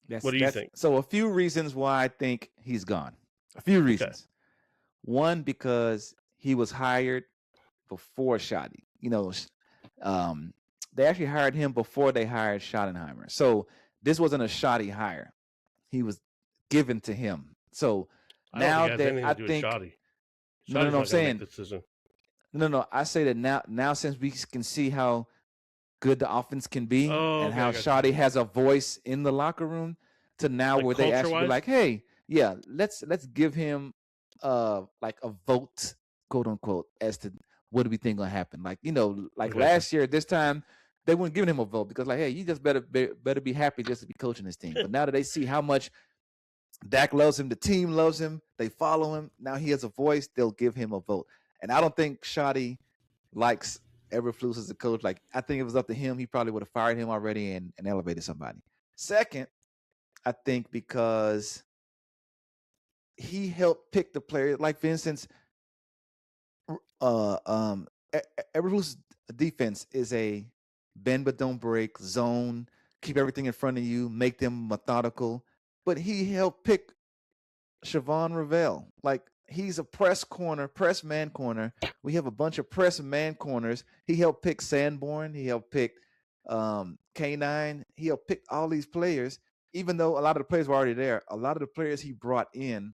what do you think? So a few reasons why I think he's gone. A few reasons. Okay. One, because he was hired before Shoddy. They actually hired him before they hired Schottenheimer. So this wasn't a Shoddy hire. He was given to him. So now that I think no, I'm saying no. I say that now since we can see how good the offense can be and how Shoddy has a voice in the locker room, to now where they actually be like, hey, yeah, let's give him like a vote, quote unquote, as to what do we think gonna happen. Like, last year at this time, they weren't giving him a vote because like, hey, you just better be happy just to be coaching this team. But now that they see how much Dak loves him, the team loves him, they follow him, now he has a voice, they'll give him a vote. And I don't think Shoddy likes Eberflus as a coach. Like, I think if it was up to him, he probably would have fired him already and elevated somebody. Second, I think because he helped pick the players. Like, for instance, Eberflus' defense is a bend but don't break zone, keep everything in front of you, make them methodical. But he helped pick Siobhan Ravel. Like, he's a press man corner. We have a bunch of press man corners. He helped pick Sanborn. He helped pick K9. He helped pick all these players, even though a lot of the players were already there. A lot of the players he brought in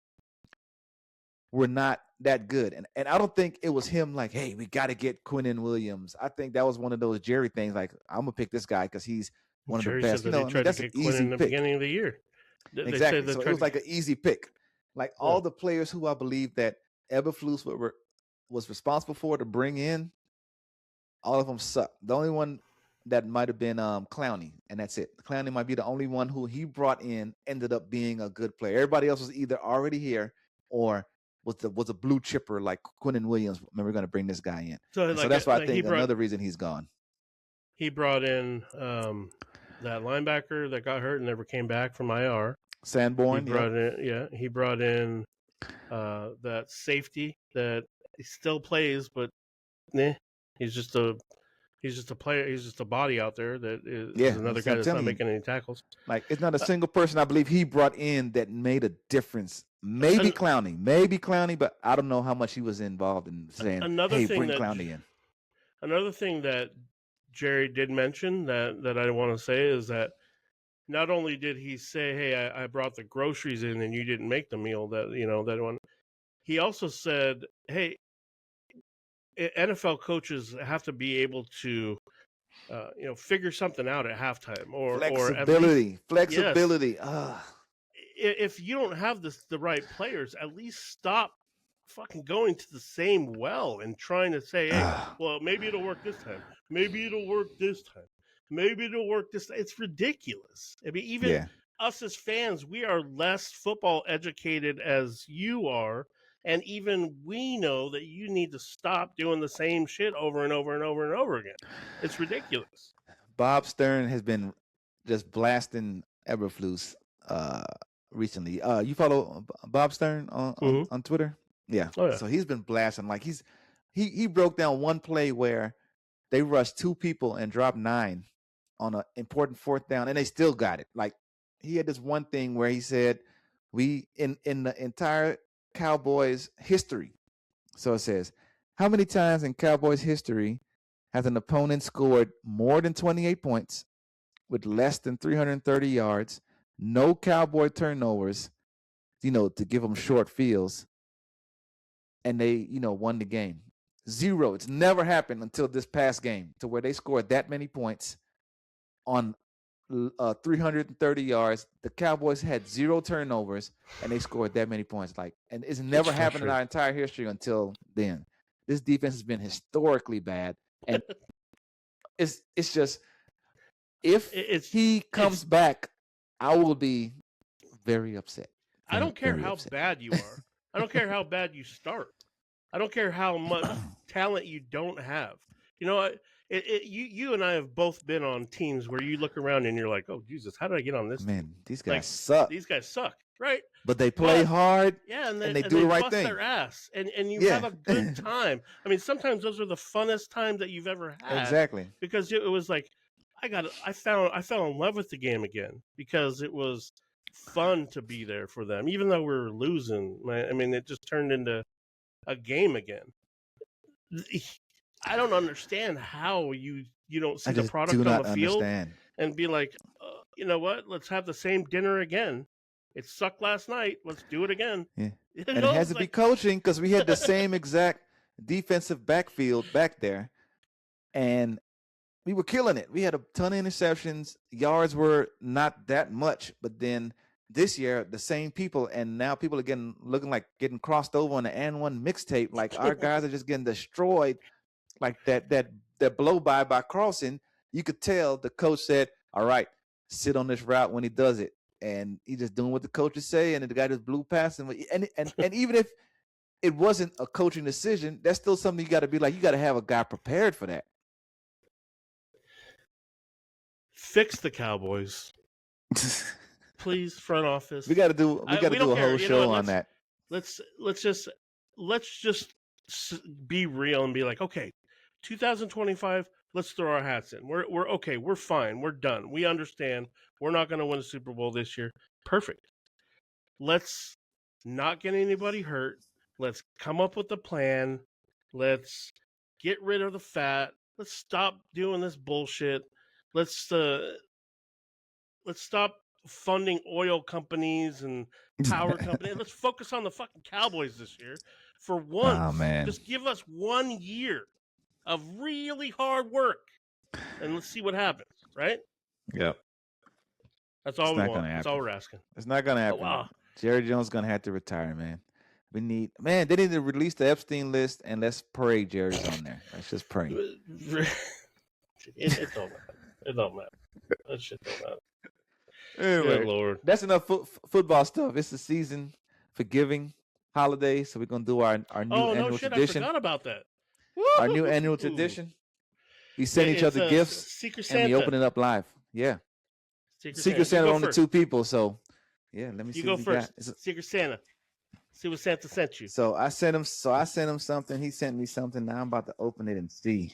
were not that good. And I don't think it was him like, hey, we got to get Quinnen Williams. I think that was one of those Jerry things, like, I'm going to pick this guy because he's one Jerry of the best. Said that that's an easy pick. In the beginning of the year. Exactly. So it was like an easy pick. Like, all the players who I believe that Eberflus was responsible for to bring in, all of them suck. The only one that might have been Clowney, and that's it. Clowney might be the only one who he brought in ended up being a good player. Everybody else was either already here or was a blue chipper like Quinnen Williams. We're going to bring this guy in. So that's why I think another reason he's gone. He brought in that linebacker that got hurt and never came back from IR. Sanborn. He brought in that safety that he still plays, but he's just a player. He's just a body out there that is another guy that's not making any tackles. Like, it's not a single person I believe he brought in that made a difference. Maybe Clowney, but I don't know how much he was involved in saying, bring Clowney in. Another thing that Jerry did mention that I want to say is that not only did he say, hey, I brought the groceries in and you didn't make the meal, that one. He also said, hey, NFL coaches have to be able to, figure something out at halftime or flexibility. Yes. If you don't have the right players, at least stop fucking going to the same well and trying to say, hey, well, maybe it'll work this time. Maybe it'll work this time. Maybe it'll work this time. It's ridiculous. I mean, even us as fans, we are less football educated as you are. And even we know that you need to stop doing the same shit over and over and over and over again. It's ridiculous. Bob Stern has been just blasting Eberflus recently. You follow Bob Stern on Twitter? Yeah. Oh, yeah. So he's been blasting. Like, he broke down one play where they rushed 2 people and dropped 9 on an important 4th down, and they still got it. Like, he had this one thing where he said, we in the entire Cowboys history So it says, how many times in Cowboys history has an opponent scored more than 28 points with less than 330 yards, no Cowboy turnovers, to give them short fields, and they, won the game? Zero. It's never happened until this past game to where they scored that many points on 330 yards. The Cowboys had 0 turnovers, and they scored that many points. And it's never happened in our entire history until then. This defense has been historically bad, and it's just if he comes back, I will be very upset. I don't care how bad you are. I don't care how bad you start. I don't care how much talent you don't have. You and I have both been on teams where you look around and you're like, oh, Jesus, how did I get on this team? These guys suck. These guys suck, right? But they play hard, and they do the right bust thing. Their ass, and you have a good time. I mean, sometimes those are the funnest times that you've ever had. Exactly. Because it was like, I fell in love with the game again because it was fun to be there for them, even though we were losing. I mean, it just turned into a game again. I don't understand how you don't see the product on the field and be like, you know what? Let's have the same dinner again. It sucked last night. Let's do it again. Yeah. And it has to be coaching because we had the same exact defensive backfield back there, and we were killing it. We had a ton of interceptions. Yards were not that much, but then this year, the same people, and now people are looking like getting crossed over on the and one mixtape. Like our guys are just getting destroyed. Like that blow by crossing, you could tell the coach said, all right, sit on this route when he does it. And he just doing what the coaches say, and the guy just blew past him. And even if it wasn't a coaching decision, that's still something you got to be like, you got to have a guy prepared for that. Fix the Cowboys. Please, front office. We got to do a whole show on that. Let's just be real and be like, okay, 2025, let's throw our hats in. We're okay. We're fine. We're done. We understand. We're not going to win the Super Bowl this year. Perfect. Let's not get anybody hurt. Let's come up with a plan. Let's get rid of the fat. Let's stop doing this bullshit. Let's stop funding oil companies and power companies. Let's focus on the fucking Cowboys this year. For once, just give us 1 year of really hard work, and let's see what happens, right? Yep. That's all we want. That's all we're asking. It's not going to happen. Oh, wow. Jerry Jones is going to have to retire, man. They need to release the Epstein list, and let's pray Jerry's on there. Let's just pray. It don't matter. It don't matter. That shit don't matter. Anyway, good Lord. That's enough football stuff. It's the season for giving holiday, so we're going to do our new annual tradition. I forgot about that. Our new annual tradition. We send each other gifts, Secret Santa. And we open it up live. Yeah. Secret Santa only 2 people, so yeah. Let me see. You go first. Secret Santa. See what Santa sent you. So I sent him something. He sent me something. Now I'm about to open it and see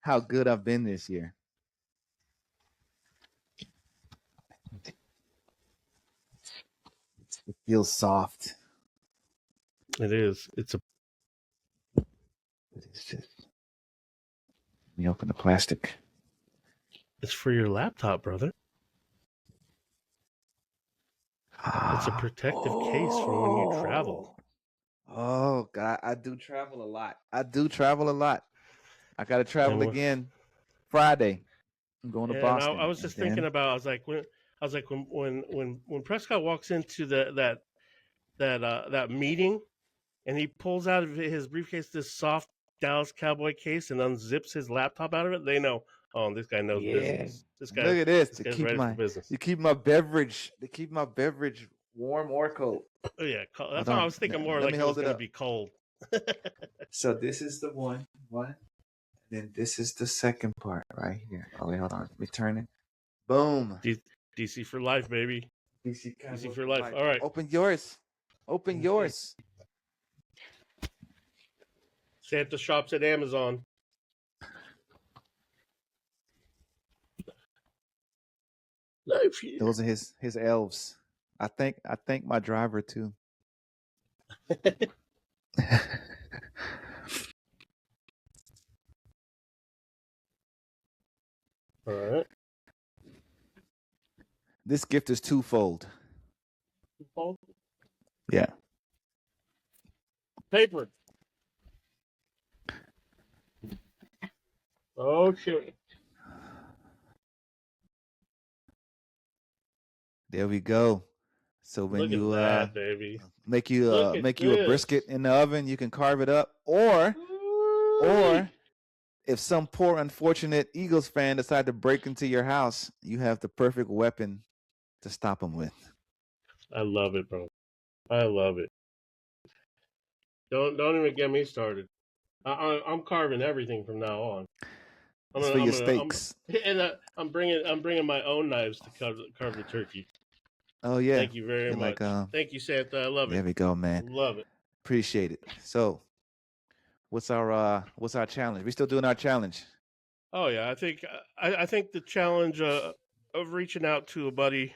how good I've been this year. It feels soft. It is. It's just. Let me open the plastic. It's for your laptop, brother. It's a protective case for when you travel. Oh, God. I do travel a lot. I got to travel again Friday. I'm going to Boston. I was just thinking about, I was like, when Prescott walks into that meeting and he pulls out of his briefcase this soft Dallas Cowboy case and unzips his laptop out of it, they know, oh, this guy knows business. This guy, look at this. This guy's ready for business. To keep my beverage warm or cold. Oh yeah, that's what I was thinking. More like it was going to be cold. So this is the one. And then this is the second part right here. Oh wait, hold on. Let me turn it. Boom. DC for life, baby. DC for life. All right. Open yours. Santa shops at Amazon. Those are his elves. I think my driver too. All right. This gift is twofold. Twofold? Yeah. Paper. Oh, shit. There we go. So when Look you at that, baby. make you a brisket in the oven, you can carve it up, or if some poor unfortunate Eagles fan decide to break into your house, you have the perfect weapon to stop them with. I love it, bro. I love it. Don't even get me started. I'm carving everything from now on. It's for your steaks. I'm bringing my own knives to carve the turkey. Oh yeah. Thank you very much. Thank you, Santa. I love it. There we go, man. Love it. Appreciate it. So, what's our challenge? We still doing our challenge? Oh yeah, I think the challenge of reaching out to a buddy.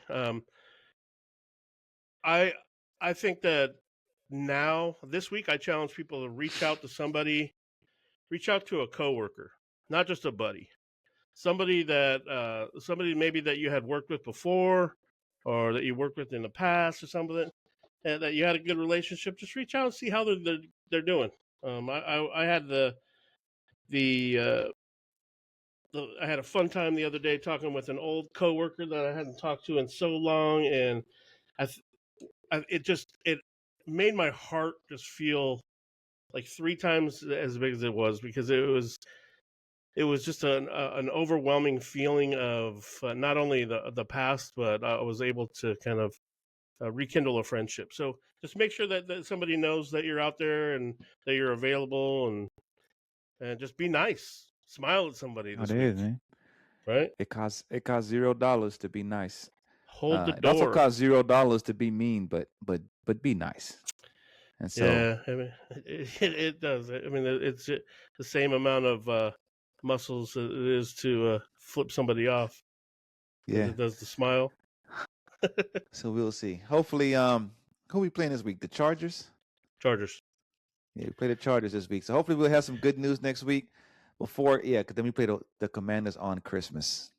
I think that now this week I challenge people to reach out to somebody, reach out to a coworker, not just a buddy. Somebody maybe that you had worked with before, or that you worked with in the past, or something that you had a good relationship. Just reach out and see how they're doing. I had I had a fun time the other day talking with an old coworker that I hadn't talked to in so long, and it made my heart just feel like 3 times as big as it was, because it was just an overwhelming feeling of not only the past, but I was able to kind of rekindle a friendship. So just make sure that somebody knows that you're out there and that you're available, and just be nice. Smile at somebody this week. Is, man. Right? It costs $0 to be nice. Hold the door. It also costs $0 to be mean, but be nice. And so yeah, I mean, it does. I mean, it's the same amount of muscles it is to flip somebody off. Yeah, it does the smile. So we'll see. Hopefully, who we playing this week? The Chargers. Chargers. Yeah, we play the Chargers this week. So hopefully we'll have some good news next week. Because then we play the Commanders on Christmas.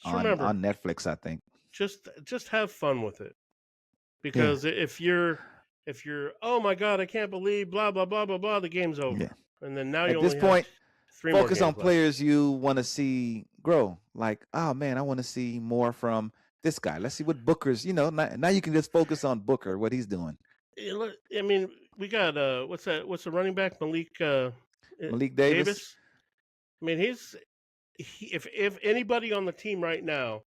Remember, on Netflix, I think. Just have fun with it, because if you're oh my god, I can't believe blah blah blah blah blah, the game's over. Yeah. And then now at this point, focus on players you want to see grow. Like, oh man, I want to see more from this guy. Let's see what Booker's. Now you can just focus on Booker, what he's doing. I mean, we got what's the running back, Malik Davis. I mean, if anybody on the team right now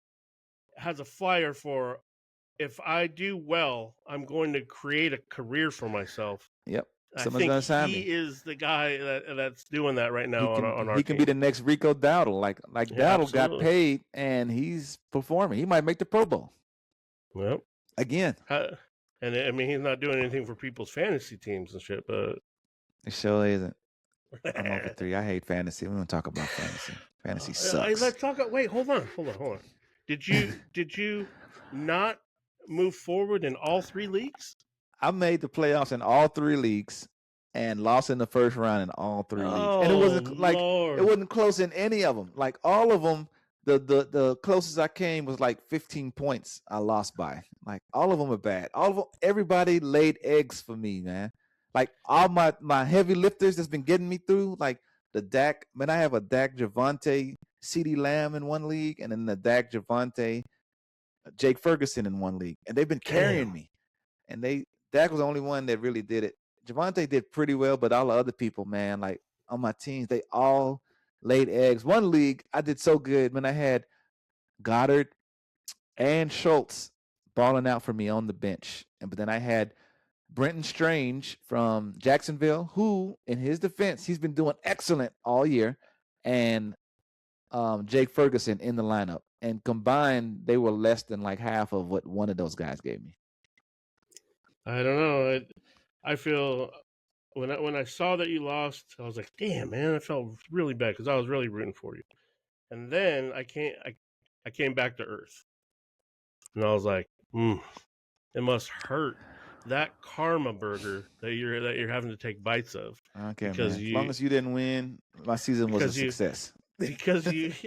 has a flyer for, if I do well, I'm going to create a career for myself. Yep. Someone's going to sign me. He is the guy that's doing that right now on our team. He can be the next Rico Dowdle. Like Dowdle absolutely. Got paid and he's performing. He might make the Pro Bowl. Well, again. And I mean, he's not doing anything for people's fantasy teams and shit, but it sure isn't. I'm over 3. I hate fantasy. We don't talk about fantasy. Fantasy sucks. Let's talk. Wait, hold on. Did you not move forward in all 3 leagues? I made the playoffs in all 3 leagues and lost in the first round in all 3 leagues. And it wasn't Lord. It wasn't close in any of them. Like all of them, the closest I came was like 15 points I lost by. Like all of them are bad. All of them, everybody laid eggs for me, man. Like all my heavy lifters that's been getting me through, like the Dak. Man, I have a Dak Javonte, CeeDee Lamb in one league, and then the Dak Javonte, Jake Ferguson in one league, and they've been carrying me. And Dak was the only one that really did it. Javonte did pretty well, but all the other people, man, like on my teams, they all laid eggs. One league, I did so good when I had Goddard and Schwartz balling out for me on the bench, but then I had Brenton Strange from Jacksonville, who, in his defense, he's been doing excellent all year, and Jake Ferguson in the lineup. And combined, they were less than like half of what one of those guys gave me. I don't know. I feel when I saw that you lost, I was like, damn, man, I felt really bad because I was really rooting for you. And then I came back to earth, and I was like, it must hurt that karma burger that you're having to take bites of. Okay, man. As long as you didn't win, my season was a success. Because the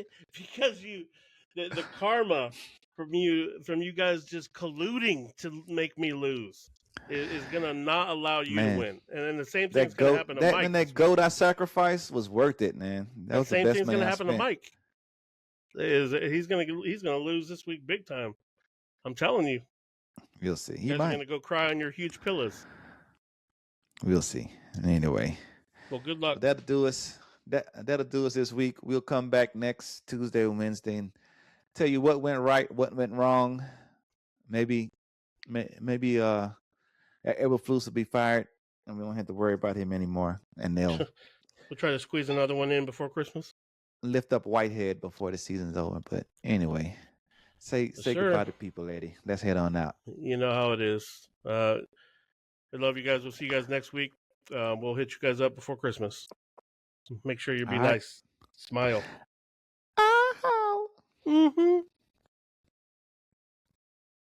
karma from you guys just colluding to make me lose is gonna not allow you to win. And then the same thing's gonna happen to Mike. That goat I sacrificed was worth it, man. That was the best thing's gonna happen to Mike. He's gonna lose this week big time. I'm telling you. We'll see. He's gonna go cry on your huge pillows. We'll see. Anyway. Well, good luck. That'll do us. That'll do us this week. We'll come back next Tuesday or Wednesday and tell you what went right, what went wrong. Maybe Eberflus will be fired, and we don't have to worry about him anymore. And they'll we'll try to squeeze another one in before Christmas. Lift up Whitehead before the season's over. But anyway, say goodbye to people, Eddie. Let's head on out. You know how it is. I love you guys. We'll see you guys next week. We'll hit you guys up before Christmas. Make sure you be nice. Smile. Mm-hmm.